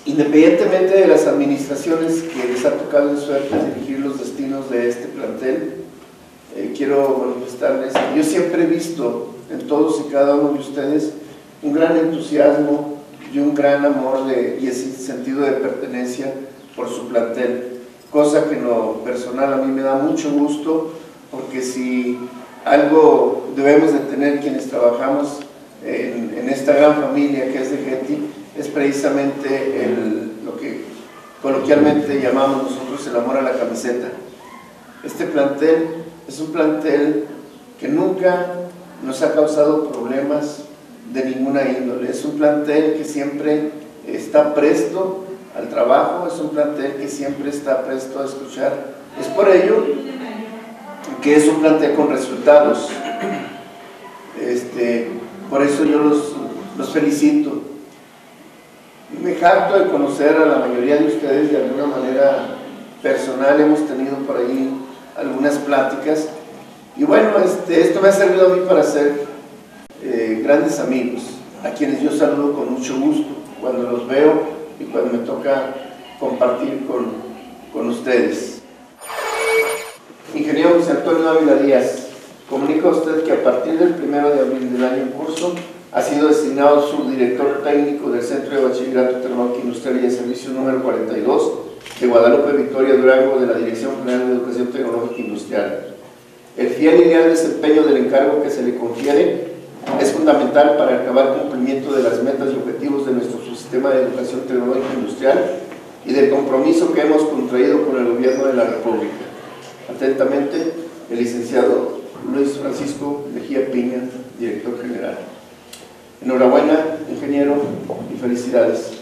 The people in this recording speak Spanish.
Independientemente de las administraciones que les ha tocado en suerte dirigir los destinos de este plantel, quiero manifestarles que yo siempre he visto en todos y cada uno de ustedes un gran entusiasmo y un gran amor y ese sentido de pertenencia por su plantel, cosa que en lo personal a mí me da mucho gusto, porque si algo debemos de tener quienes trabajamos en esta gran familia que es de Getty, es precisamente lo que coloquialmente llamamos nosotros el amor a la camiseta. Este plantel es un plantel que nunca nos ha causado problemas de ninguna índole, es un plantel que siempre está presto al trabajo, es un plantel que siempre está presto a escuchar. Es por ello que es un plantel con resultados. Por eso yo los felicito. Me jacto de conocer a la mayoría de ustedes de alguna manera personal, hemos tenido por ahí algunas pláticas y bueno, esto me ha servido a mí para ser grandes amigos, a quienes yo saludo con mucho gusto cuando los veo y cuando me toca compartir con ustedes. Ingeniero José Antonio Ávila Díaz, comunica a usted que a partir del 1 de abril del año en curso ha sido designado subdirector técnico del Centro de Bachillerato Tecnológico Industrial y de Servicio número 42 de Guadalupe Victoria Durango de la Dirección General de Educación Tecnológica Industrial. El fiel y leal desempeño del encargo que se le confiere es fundamental para acabar el cumplimiento de las metas y objetivos de nuestro sistema de educación tecnológica industrial y del compromiso que hemos contraído con el Gobierno de la República. Atentamente, el licenciado Luis Francisco Mejía Piña, director general. Enhorabuena, ingeniero, y felicidades.